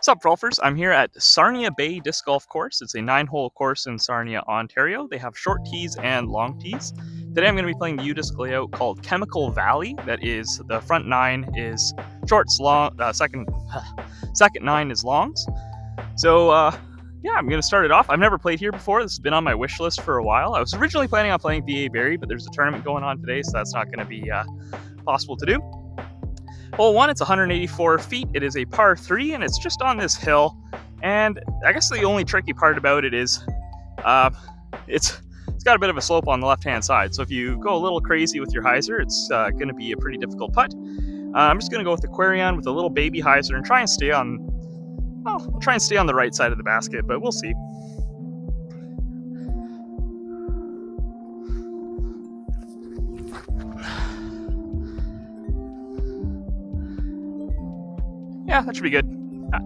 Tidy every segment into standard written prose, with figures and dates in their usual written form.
What's up, golfers? I'm here at Sarnia Bay Disc Golf Course. It's a 9-hole course in Sarnia, Ontario. They have short tees and long tees. Today I'm going to be playing the U-disc layout called Chemical Valley. That is, the front 9 is shorts, second 9 is longs. So yeah, I'm going to start it off. I've never played here before. This has been on my wish list for a while. I was originally planning on playing VA Barrie, but there's a tournament going on today, so that's not going to be possible to do. Hole 1, it's 184 feet. It is a par 3, and it's just on this hill. And I guess the only tricky part about it is it's got a bit of a slope on the left-hand side. So if you go a little crazy with your hyzer, it's going to be a pretty difficult putt. I'm just going to go with Aquarion with a little baby hyzer and try and stay on, well, I'll try and stay on the right side of the basket, but we'll see. Yeah, that should be good.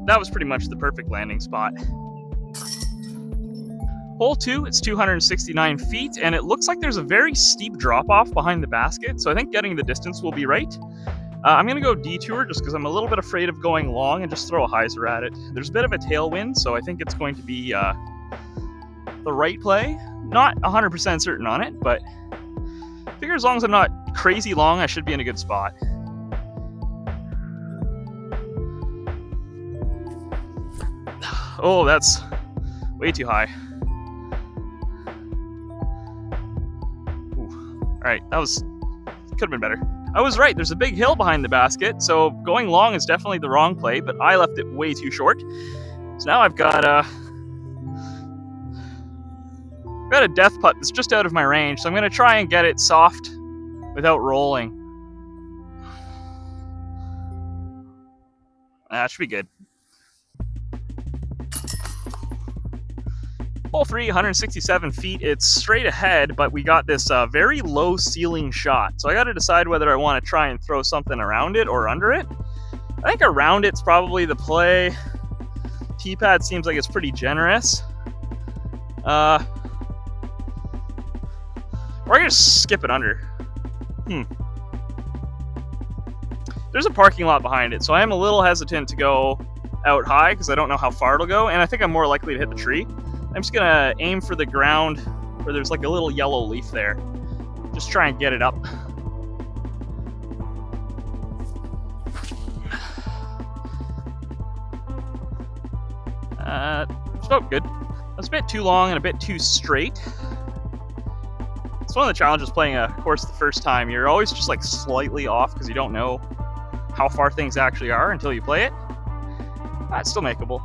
That was pretty much the perfect landing spot. Hole 2, it's 269 feet, and it looks like there's a very steep drop-off behind the basket, so I think getting the distance will be right. I'm going to go detour just because I'm a little bit afraid of going long and just throw a hyzer at it. There's a bit of a tailwind, so I think it's going to be the right play. Not 100% certain on it, but I figure as long as I'm not crazy long, I should be in a good spot. Oh, that's way too high. Ooh. All right, could have been better. I was right, there's a big hill behind the basket, so going long is definitely the wrong play, but I left it way too short. So now I've got a death putt that's just out of my range, so I'm going to try and get it soft without rolling. That should be good. Hole 3, 167 feet. It's straight ahead, but we got this very low ceiling shot. So I got to decide whether I want to try and throw something around it or under it. I think around it's probably the play. Teepad seems like it's pretty generous. Or I can just skip it under. There's a parking lot behind it, so I am a little hesitant to go out high because I don't know how far it'll go, and I think I'm more likely to hit the tree. I'm just gonna aim for the ground where there's like a little yellow leaf there. Just try and get it up. It's about good. That's a bit too long and a bit too straight. It's one of the challenges playing a course the first time. You're always just like slightly off because you don't know how far things actually are until you play it. It's still makeable.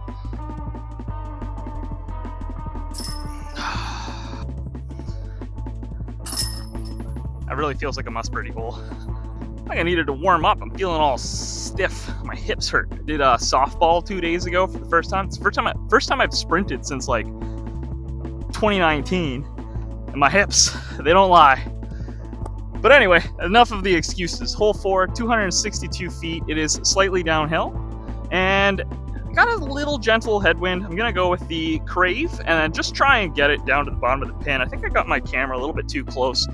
That really feels like a must-birdie hole. I think I needed to warm up. I'm feeling all stiff. My hips hurt. I did a softball 2 days ago for the first time. It's the first time I've sprinted since like 2019. And my hips, they don't lie. But anyway, enough of the excuses. Hole 4, 262 feet. It is slightly downhill. And got a little gentle headwind. I'm going to go with the Crave and then just try and get it down to the bottom of the pin. I think I got my camera a little bit too close.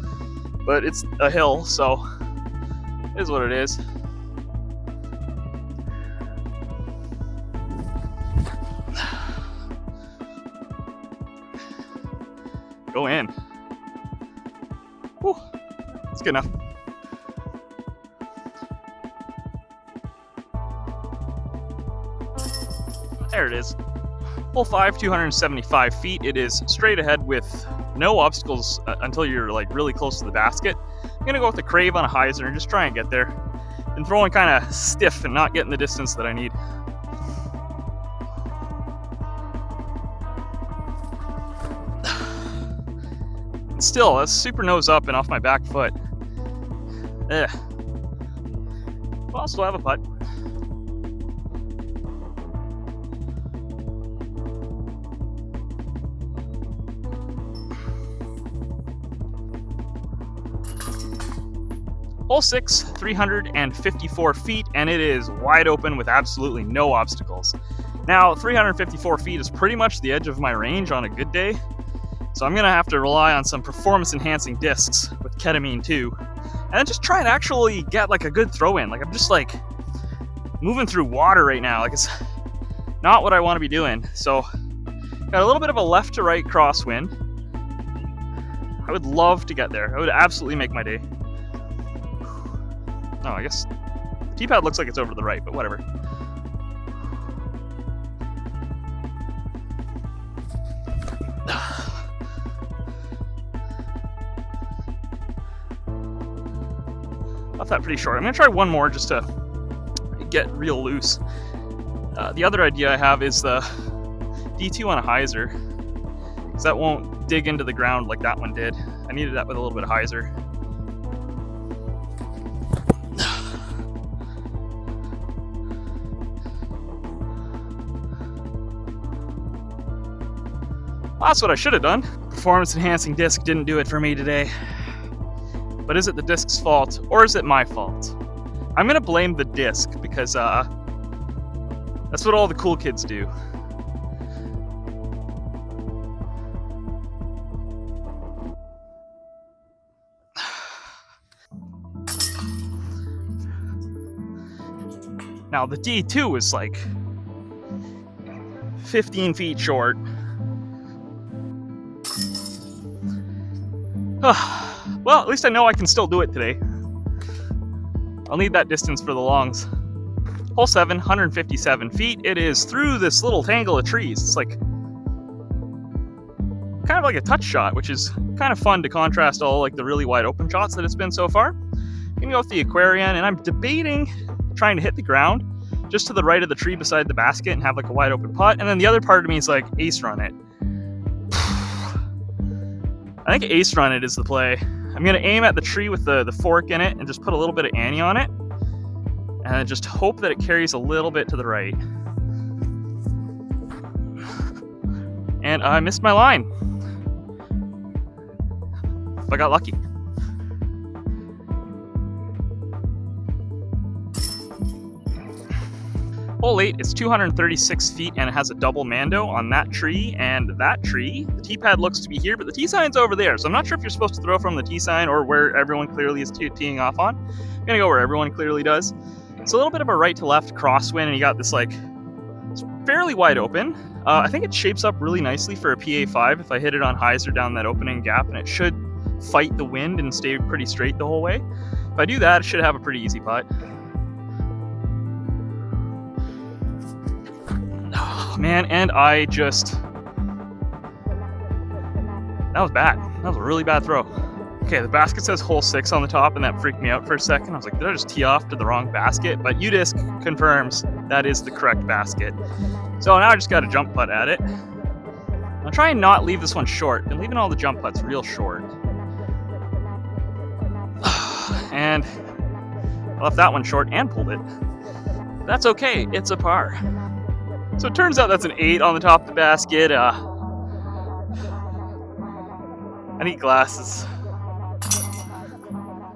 But it's a hill, so it is what it is. Go in. Whew. That's good enough. There it is. Hole 5, 275 feet. It is straight ahead with no obstacles until you're like really close to the basket. I'm gonna go with the Crave on a hyzer and just try and get there. Been throwing kind of stiff and not getting the distance that I need. And still, that's super nose up and off my back foot. Well, I'll still have a putt. Hole 6, 354 feet, and it is wide open with absolutely no obstacles. Now, 354 feet is pretty much the edge of my range on a good day, so I'm going to have to rely on some performance-enhancing discs with ketamine too, and then just try and actually get like a good throw in. Like I'm just like moving through water right now. Like Not what I want to be doing. So got a little bit of a left to right crosswind. I would love to get there. I would absolutely make my day. Oh, I guess the tee pad looks like it's over to the right, but whatever. Left that pretty short. I'm going to try one more just to get real loose. The other idea I have is the D2 on a hyzer, because that won't dig into the ground like that one did. I needed that with a little bit of hyzer. Well, that's what I should have done. Performance enhancing disc didn't do it for me today. But is it the disc's fault, or is it my fault? I'm gonna blame the disc, because that's what all the cool kids do. Now the D2 is like 15 feet short. Well, at least I know I can still do it today. I'll need that distance for the longs. Hole 7, 157 feet. It is through this little tangle of trees. It's like kind of like a touch shot, which is kind of fun to contrast all like the really wide open shots that it's been so far. I'm gonna go with the Aquarian, and I'm debating trying to hit the ground just to the right of the tree beside the basket and have like a wide open putt. And then the other part of me is like ace run it. I think ace run it is the play. I'm gonna aim at the tree with the fork in it and just put a little bit of Annie on it. And just hope that it carries a little bit to the right. And I missed my line. I got lucky. Hole 8 is 236 feet and it has a double mando on that tree and that tree. The tee pad looks to be here, but the tee sign's over there. So I'm not sure if you're supposed to throw from the tee sign or where everyone clearly is teeing off on. I'm gonna go where everyone clearly does. It's a little bit of a right to left crosswind, and you got this like, it's fairly wide open. I think it shapes up really nicely for a PA5 if I hit it on hyzer down that opening gap, and it should fight the wind and stay pretty straight the whole way. If I do that, it should have a pretty easy putt. Oh, man, and I just... That was bad. That was a really bad throw. Okay, the basket says hole 6 on the top, and that freaked me out for a second. I was like, did I just tee off to the wrong basket? But UDisc confirms that is the correct basket. So now I just got a jump putt at it. I'll try and not leave this one short. Been leaving all the jump putts real short. And I left that one short and pulled it. That's okay, it's a par. So it turns out that's an 8 on the top of the basket. I need glasses.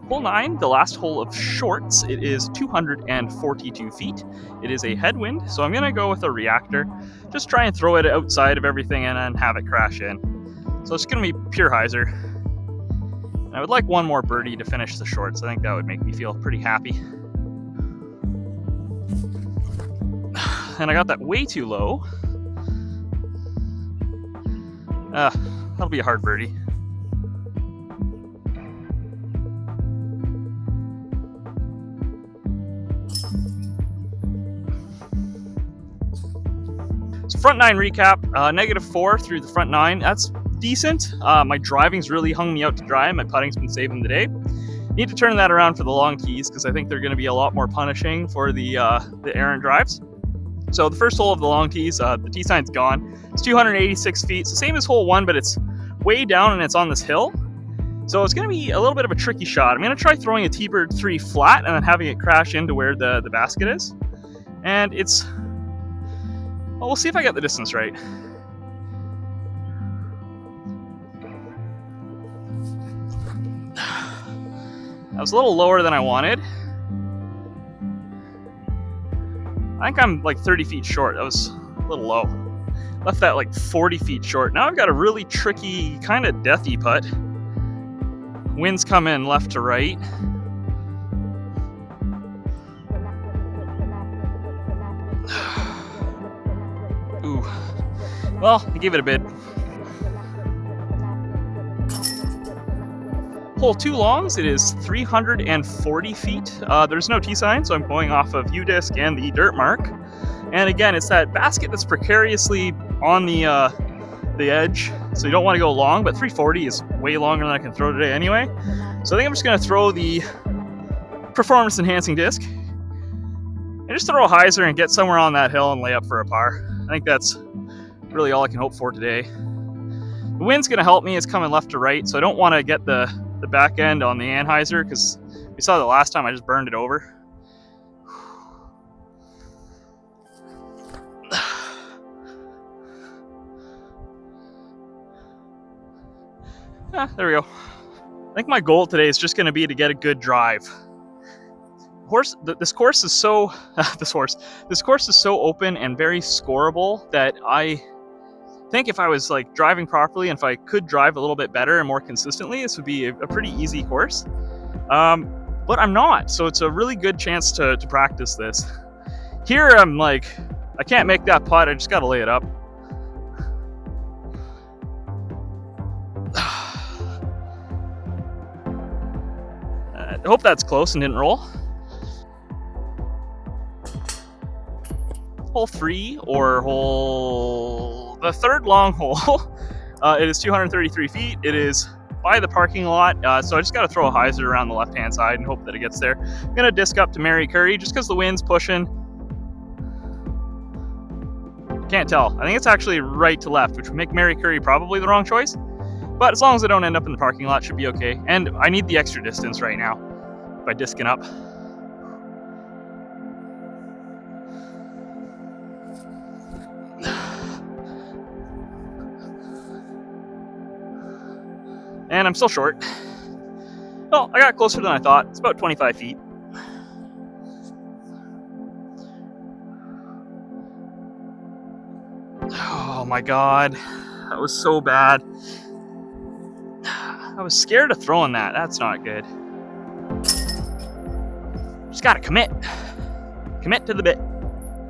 Hole 9, the last hole of shorts. It is 242 feet. It is a headwind, so I'm going to go with a reactor. Just try and throw it outside of everything and then have it crash in. So it's going to be pure hyzer. And I would like one more birdie to finish the shorts. I think that would make me feel pretty happy. And I got that way too low. That'll be a hard birdie. So front 9 recap, -4 through the front 9. That's decent. My driving's really hung me out to dry. My putting's been saving the day. Need to turn that around for the long tees because I think they're going to be a lot more punishing for the errant drives. So the first hole of the long tees, the tee sign's gone. It's 286 feet, so same as hole 1, but it's way down and it's on this hill. So it's going to be a little bit of a tricky shot. I'm going to try throwing a T-bird 3 flat and then having it crash into where the basket is. And it's... Well, we'll see if I get the distance right. That was a little lower than I wanted. I think I'm like 30 feet short. That was a little low. Left that like 40 feet short. Now I've got a really tricky, kind of deathy putt. Winds come in left to right. Well, I gave it a bid. Hole 2 longs, it is 340 feet. There's no tee sign, so I'm going off of U-disc and the dirt mark. And again, it's that basket that's precariously on the edge, so you don't want to go long, but 340 is way longer than I can throw today anyway. So I think I'm just going to throw the performance enhancing disc and just throw a hyzer and get somewhere on that hill and lay up for a par. I think that's really all I can hope for today. The wind's going to help me. It's coming left to right, so I don't want to get the back end on the anhyzer, because we saw the last time I just burned it over. There we go. I think my goal today is just going to be to get a good drive. This course is so open and very scoreable that I think if I was like driving properly and if I could drive a little bit better and more consistently, this would be a pretty easy course. But I'm not, so it's a really good chance to practice this. Here I'm like, I can't make that putt. I just got to lay it up. I hope that's close and didn't roll. Hole 3, or the third long hole. It is 233 feet. It is by the parking lot, so I just got to throw a hyzer around the left-hand side and hope that it gets there. I'm going to disc up to Mary Curry just because the wind's pushing. Can't tell. I think it's actually right to left, which would make Mary Curry probably the wrong choice. But as long as I don't end up in the parking lot, should be okay. And I need the extra distance right now by discing up. And I'm still short. Well, I got closer than I thought. It's about 25 feet. Oh my God. That was so bad. I was scared of throwing that. That's not good. Just gotta commit. Commit to the bit.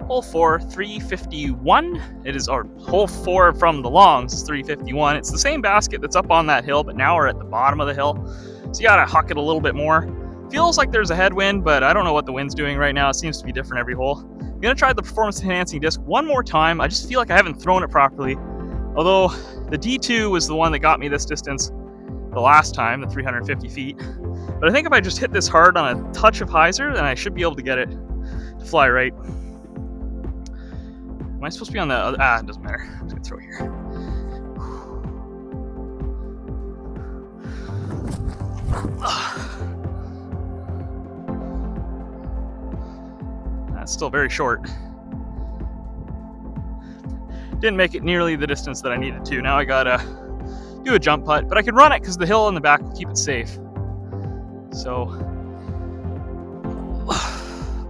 Hole 4, 351. It is our hole 4 from the longs is 351. It's the same basket that's up on that hill, but now we're at the bottom of the hill. So you gotta huck it a little bit more. Feels like there's a headwind, but I don't know what the wind's doing right now. It seems to be different every hole. I'm gonna try the performance enhancing disc one more time. I just feel like I haven't thrown it properly. Although the D2 was the one that got me this distance the last time, the 350 feet. But I think if I just hit this hard on a touch of hyzer, then I should be able to get it to fly right. Am I supposed to be on the other? It doesn't matter. I'm just gonna throw here. That's still very short. Didn't make it nearly the distance that I needed to. Now I gotta do a jump putt, but I can run it because the hill in the back will keep it safe. So,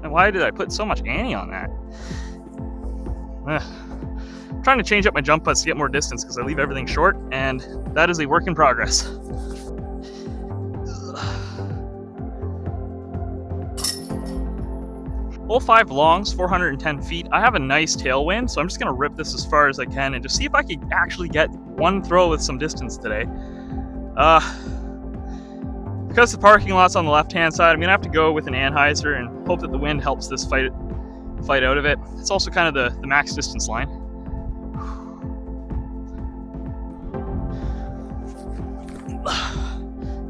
and why did I put so much ante on that? I'm trying to change up my jump putts to get more distance because I leave everything short, and that is a work in progress. Hole 5 longs, 410 feet. I have a nice tailwind, so I'm just going to rip this as far as I can and just see if I can actually get one throw with some distance today. Because the parking lot's on the left-hand side, I'm going to have to go with an anhyzer and hope that the wind helps this fight out of it. It's also kind of the max distance line.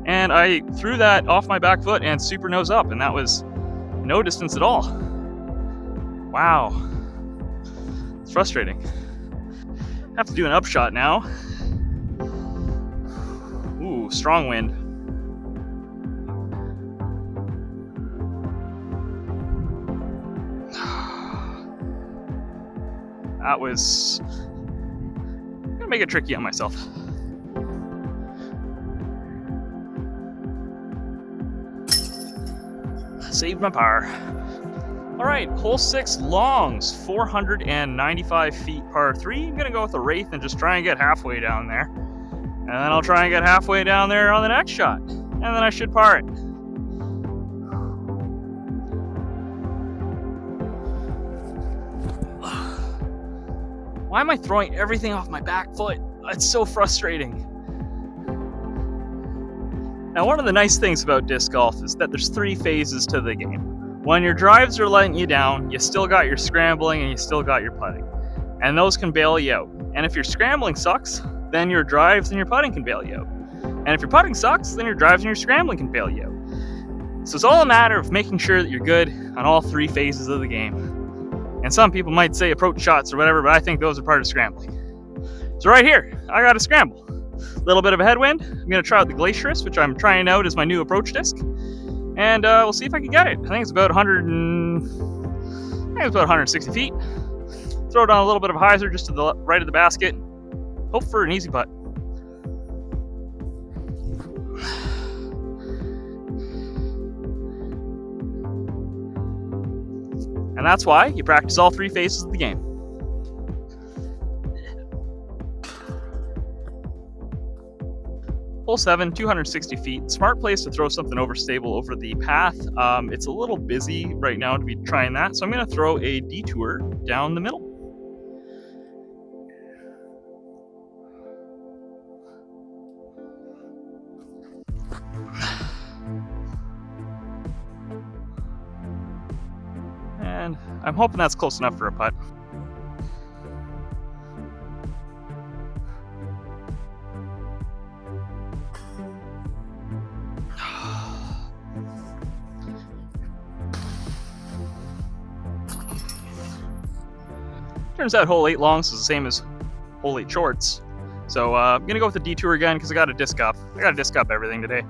And I threw that off my back foot and super nose up, and that was no distance at all. Wow. It's frustrating. Have to do an upshot now. Ooh, strong wind. That was... I'm gonna make it tricky on myself. Saved my par. All right, hole 6 longs, 495 feet, par 3. I'm gonna go with a wraith and just try and get halfway down there. And then I'll try and get halfway down there on the next shot. And then I should par it. Why am I throwing everything off my back foot? It's so frustrating. Now, one of the nice things about disc golf is that there's 3 phases to the game. When your drives are letting you down, you still got your scrambling and you still got your putting. And those can bail you out. And if your scrambling sucks, then your drives and your putting can bail you out. And if your putting sucks, then your drives and your scrambling can bail you out. So it's all a matter of making sure that you're good on all 3 phases of the game. And some people might say approach shots or whatever, but I think those are part of scrambling. So right here, I got to scramble. A little bit of a headwind. I'm going to try out the Glacierist, which I'm trying out as my new approach disc. And we'll see if I can get it. I think it's about 160 feet. Throw down a little bit of a hyzer just to the right of the basket. Hope for an easy putt. And that's why you practice all 3 phases of the game. Hole 7, 260 feet. Smart place to throw something overstable over the path. It's a little busy right now to be trying that, so I'm going to throw a detour down the middle. And I'm hoping that's close enough for a putt. Turns out hole 8 longs is the same as hole 8 shorts. So I'm going to go with the detour again because I got a disc up. I got to disc up everything today.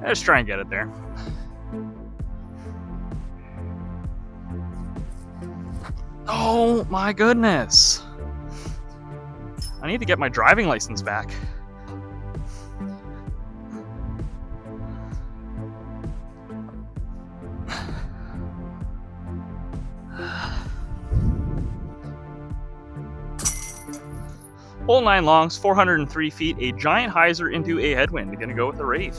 Let's try and get it there. Oh my goodness. I need to get my driving license back. Hole 9 longs, 403 feet, a giant hyzer into a headwind. Gonna go with the rave.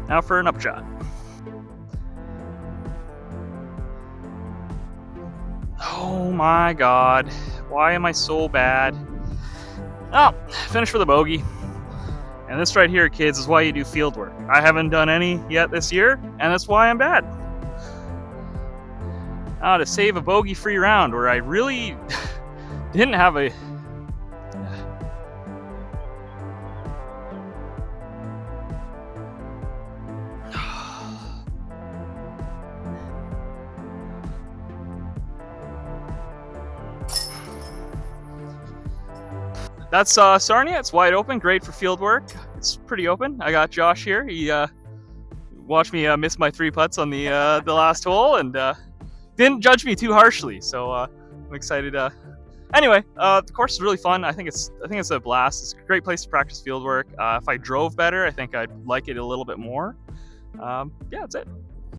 Now for an upshot. Oh my god. Why am I so bad? Oh, finished with a bogey. And this right here, kids, is why you do field work. I haven't done any yet this year, and that's why I'm bad. Now to save a bogey-free round where I really didn't have a... That's Sarnia. It's wide open, great for field work. It's pretty open. I got Josh here. He watched me miss my 3 putts on the last hole and didn't judge me too harshly. So I'm excited. Anyway, the course is really fun. I think it's a blast. It's a great place to practice field work. If I drove better, I think I'd like it a little bit more. Yeah, that's it.